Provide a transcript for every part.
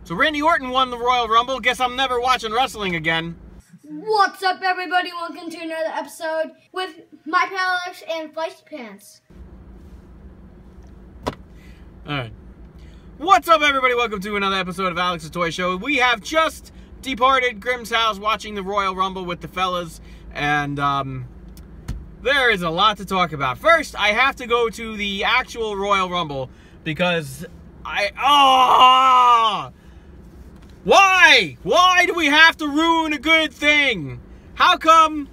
So Randy Orton won the Royal Rumble. Guess I'm never watching wrestling again. What's up, everybody? Welcome to another episode with my pal Alex and Feisty Pants. Alright. What's up, everybody? Welcome to another episode of Alex's Toy Show. We have just departed Grimm's house watching the Royal Rumble with the fellas. And, there is a lot to talk about. First, I have to go to the actual Royal Rumble because Why? Why do we have to ruin a good thing? How come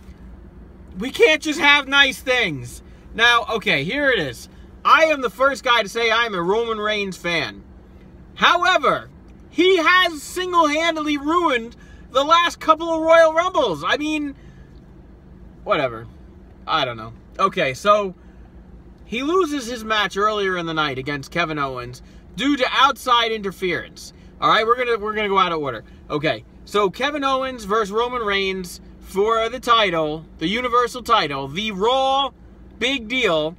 we can't just have nice things? Now, okay, here it is. I am the first guy to say I am a Roman Reigns fan. However, he has single-handedly ruined the last couple of Royal Rumbles. I mean, whatever. I don't know. Okay, so he loses his match earlier in the night against Kevin Owens due to outside interference. All right, we're gonna go out of order. Okay, so Kevin Owens versus Roman Reigns for the title, the Universal title, the Raw big deal.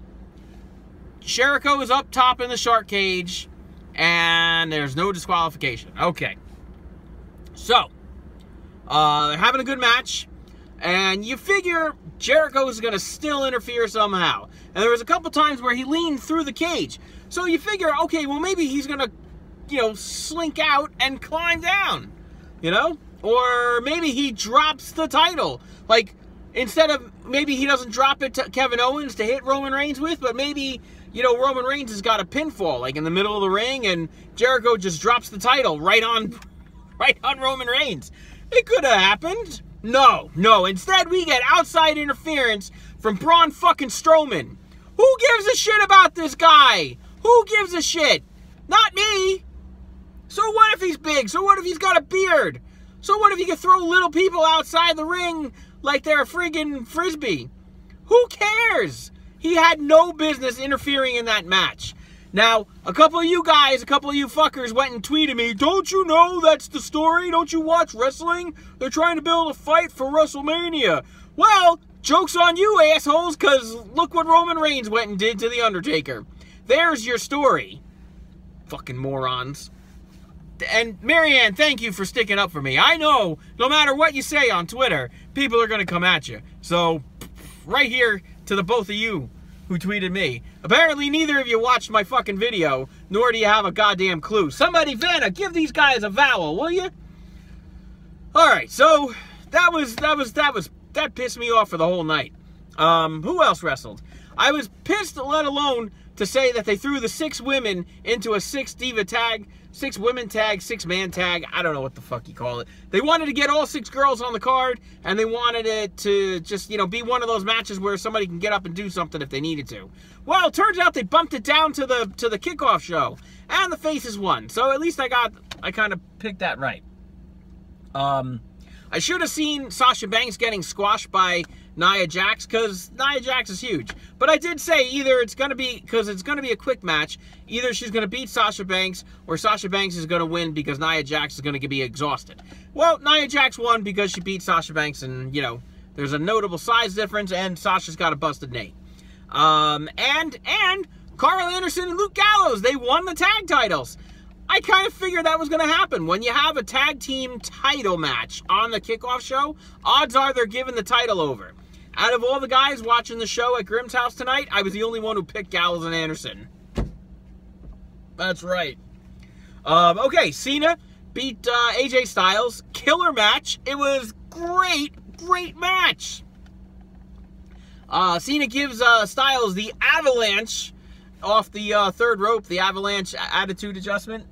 Jericho is up top in the shark cage, and there's no disqualification. Okay, so they're having a good match, and you figure Jericho is gonna still interfere somehow. And there was a couple times where he leaned through the cage, so you figure, okay, well maybe he's gonna, slink out and climb down, Or maybe he drops the title. Like, instead of, maybe he doesn't drop it to Kevin Owens to hit Roman Reigns with, but maybe, Roman Reigns has got a pinfall, like in the middle of the ring, and Jericho just drops the title right on Roman Reigns. It could have happened. No. Instead, we get outside interference from Braun fucking Strowman. Who gives a shit about this guy? Who gives a shit? Not me. So what if he's big? So what if he's got a beard? So what if he can throw little people outside the ring like they're a friggin' frisbee? Who cares? He had no business interfering in that match. Now, a couple of you fuckers went and tweeted me, don't you know that's the story? Don't you watch wrestling? They're trying to build a fight for WrestleMania. Well, joke's on you, assholes, because look what Roman Reigns went and did to The Undertaker. There's your story. Fucking morons. And Marianne, thank you for sticking up for me. I know, no matter what you say on Twitter, people are going to come at you. So, right here to the both of you who tweeted me. Apparently, neither of you watched my fucking video, nor do you have a goddamn clue. Somebody, Vanna, give these guys a vowel, will you? Alright, so, that pissed me off for the whole night. Who else wrestled? I was pissed, let alone to say that they threw the 6 women into a 6-diva tag, 6-women tag, 6-man tag. I don't know what the fuck you call it. They wanted to get all 6 girls on the card, and they wanted it to just, be one of those matches where somebody can get up and do something if they needed to. Well, it turns out they bumped it down to the kickoff show, and the faces won. So at least I kind of picked that right. I should have seen Sasha Banks getting squashed by Nia Jax, because Nia Jax is huge. But I did say either it's going to be, because it's going to be a quick match, either she's going to beat Sasha Banks, or Sasha Banks is going to win because Nia Jax is going to be exhausted. Well, Nia Jax won because she beat Sasha Banks, and, there's a notable size difference, and Sasha's got a busted knee. And Carl Anderson and Luke Gallows, they won the tag titles. I kind of figured that was going to happen. When you have a tag team title match on the kickoff show, odds are they're giving the title over. Out of all the guys watching the show at Grimm's house tonight, I was the only one who picked Gallows and Anderson. That's right. Okay, Cena beat AJ Styles. Killer match. It was great match. Cena gives Styles the avalanche off the third rope, the avalanche attitude adjustment.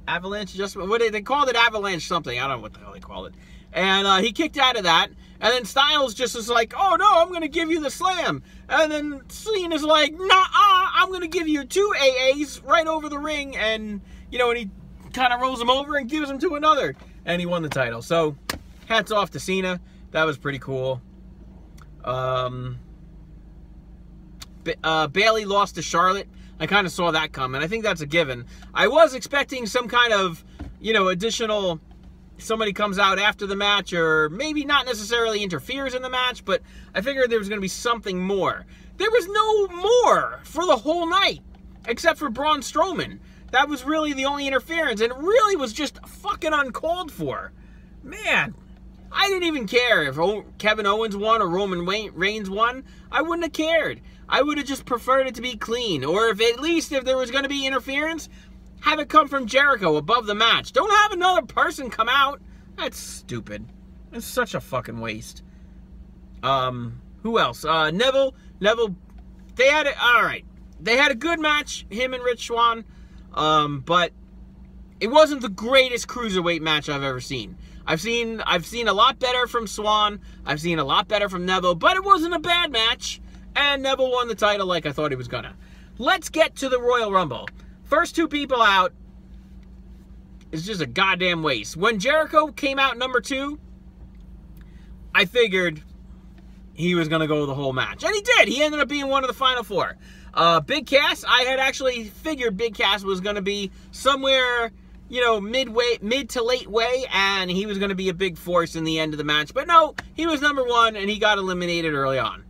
Avalanche adjustment. What they called it, avalanche something. I don't know what the hell they call it. And he kicked out of that. And then Styles just is like, oh no, I'm going to give you the slam. And then Cena's like, nah, I'm going to give you 2 AAs right over the ring. And, and he kind of rolls him over and gives him to another. And he won the title. So, hats off to Cena. That was pretty cool. Bayley lost to Charlotte. I kind of saw that coming. I think that's a given. I was expecting some kind of, additional, somebody comes out after the match, or maybe not necessarily interferes in the match, but I figured there was going to be something more. There was no more for the whole night, except for Braun Strowman. That was really the only interference, and it really was just fucking uncalled for. Man, I didn't even care if Kevin Owens won or Roman Reigns won. I wouldn't have cared. I would have just preferred it to be clean. Or if at least if there was going to be interference, have it come from Jericho above the match. Don't have another person come out. That's stupid. It's such a fucking waste. Who else? Neville, they had it, alright. They had a good match, him and Rich Swann, but it wasn't the greatest cruiserweight match I've ever seen. I've seen a lot better from Swann, I've seen a lot better from Neville, but it wasn't a bad match, and Neville won the title like I thought he was gonna. Let's get to the Royal Rumble. First two people out is just a goddamn waste. When Jericho came out number 2, I figured he was going to go the whole match. And he did. He ended up being one of the final 4. Big Cass, I had actually figured Big Cass was going to be somewhere, you know, mid to late way, and he was going to be a big force in the end of the match. But no, he was number 1, and he got eliminated early on,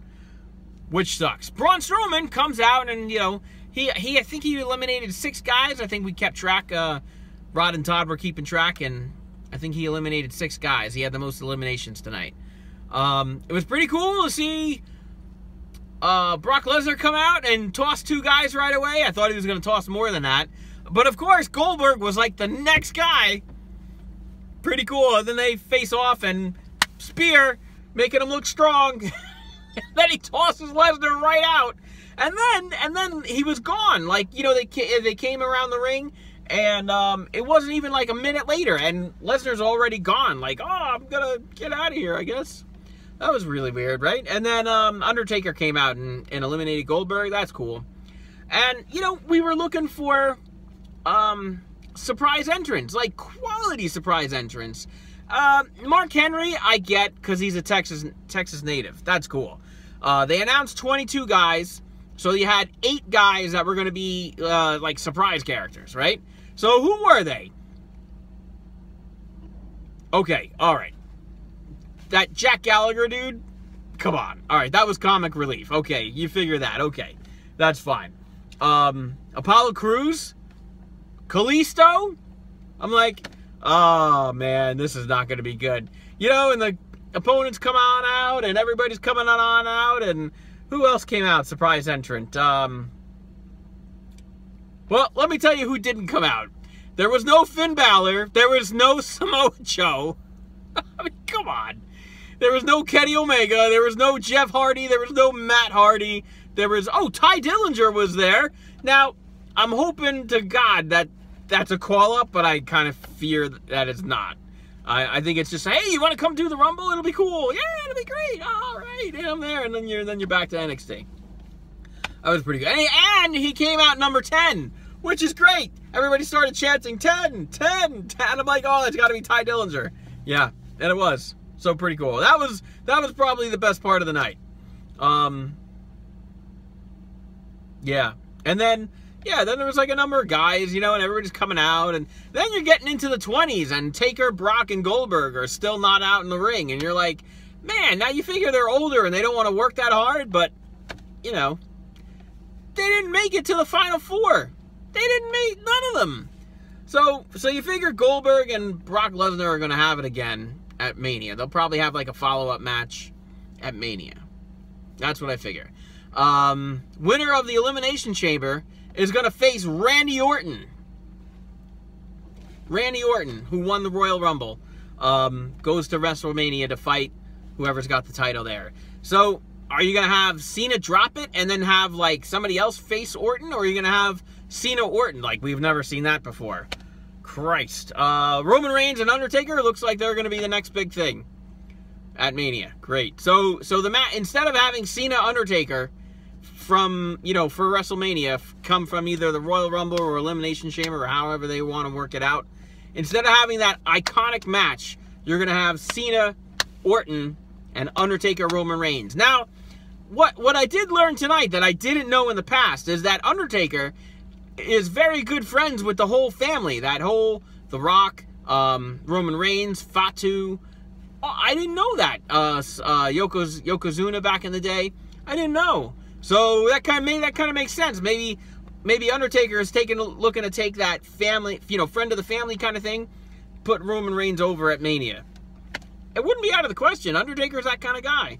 which sucks. Braun Strowman comes out, and, you know, I think he eliminated 6 guys. I think we kept track. Rod and Todd were keeping track, and I think he eliminated 6 guys. He had the most eliminations tonight. It was pretty cool to see Brock Lesnar come out and toss 2 guys right away. I thought he was going to toss more than that. But, of course, Goldberg was like the next guy. Pretty cool. And then they face off and spear, making him look strong. Then he tosses Lesnar right out. And then he was gone. Like, you know, they came around the ring, and it wasn't even like a minute later, and Lesnar's already gone. Like, oh, I'm gonna get out of here, I guess. That was really weird, right? And then Undertaker came out and eliminated Goldberg. That's cool. And, you know, we were looking for surprise entrance, like quality surprise entrance. Mark Henry, I get, because he's a Texas native. That's cool. They announced 22 guys. So you had 8 guys that were going to be, like, surprise characters, right? So who were they? Okay, all right. That Jack Gallagher dude? Come on. All right, that was comic relief. Okay, you figure that. Okay, that's fine. Apollo Crews? Kalisto? I'm like, oh, man, this is not going to be good. You know, and the opponents come on out, and everybody's coming on out, and who else came out, surprise entrant? Well, let me tell you who didn't come out. There was no Finn Balor. There was no Samoa Joe. I mean, come on. There was no Kenny Omega. There was no Jeff Hardy. There was no Matt Hardy. There was, oh, Ty Dillinger was there. Now, I'm hoping to God that that's a call-up, but I kind of fear that it's not. I think it's just, hey, you want to come do the Rumble? It'll be cool. Yeah, it'll be great. All right, yeah, I'm there. And then you're back to NXT. That was pretty good. And he came out number 10, which is great. Everybody started chanting 10, 10, 10. I'm like, oh, that's got to be Ty Dillinger. Yeah, and it was. So pretty cool. That was probably the best part of the night. Yeah. And then there was like a number of guys, you know, and everybody's coming out, and then you're getting into the 20s, and Taker, Brock, and Goldberg are still not out in the ring, and you're like, man, now you figure they're older and they don't want to work that hard, but, you know, they didn't make it to the Final 4. They didn't make none of them. So you figure Goldberg and Brock Lesnar are going to have it again at Mania. They'll probably have like a follow-up match at Mania. That's what I figure. Winner of the Elimination Chamber is going to face Randy Orton. Randy Orton, who won the Royal Rumble, goes to WrestleMania to fight whoever's got the title there. So, are you going to have Cena drop it and then have, like, somebody else face Orton? Or are you going to have Cena Orton? Like, we've never seen that before. Christ. Roman Reigns and Undertaker looks like they're going to be the next big thing at Mania. Great. So the instead of having Cena Undertaker from, you know, for WrestleMania come from either the Royal Rumble or Elimination Chamber or however they want to work it out, instead of having that iconic match, you're going to have Cena, Orton, and Undertaker, Roman Reigns. Now, what I did learn tonight that I didn't know in the past is that Undertaker is very good friends with the whole family. That whole, The Rock, Roman Reigns, Fatu. Oh, I didn't know that. Yokozuna back in the day. I didn't know. So that kind of makes sense. Maybe maybe Undertaker is looking to take that family, friend of the family kind of thing, put Roman Reigns over at Mania. It wouldn't be out of the question. Undertaker's that kind of guy.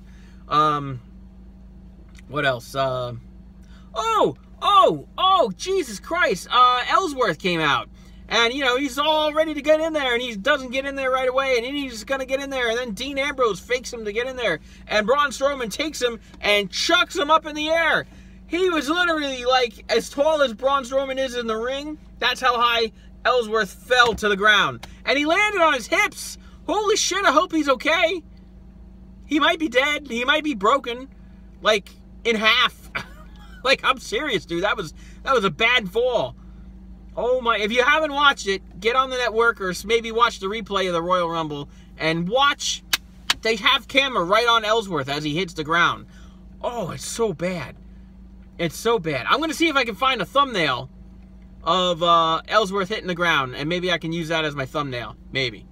What else? Jesus Christ. Ellsworth came out. And, he's all ready to get in there, and he doesn't get in there right away, and then he's going to get in there, and then Dean Ambrose fakes him to get in there, and Braun Strowman takes him and chucks him up in the air. He was literally, like, as tall as Braun Strowman is in the ring. That's how high Ellsworth fell to the ground. And he landed on his hips. Holy shit, I hope he's okay. He might be dead. He might be broken, like, in half. Like, I'm serious, dude. That was a bad fall. Oh my, if you haven't watched it, get on the network or maybe watch the replay of the Royal Rumble and watch. They have camera right on Ellsworth as he hits the ground. Oh, it's so bad. It's so bad. I'm going to see if I can find a thumbnail of Ellsworth hitting the ground, and maybe I can use that as my thumbnail. Maybe.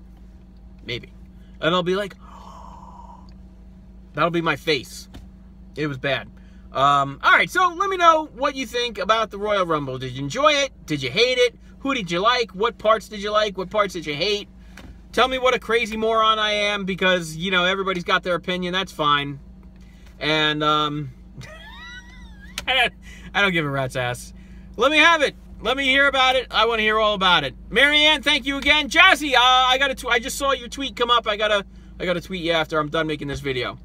Maybe. And I'll be like, oh. That'll be my face. It was bad. Alright, so let me know what you think about the Royal Rumble. Did you enjoy it? Did you hate it? Who did you like? What parts did you like? What parts did you hate? Tell me what a crazy moron I am, because, everybody's got their opinion. That's fine. And, I don't give a rat's ass. Let me have it. Let me hear about it. I want to hear all about it. Marianne, thank you again. Jazzy, I just saw your tweet come up. I gotta tweet you after I'm done making this video.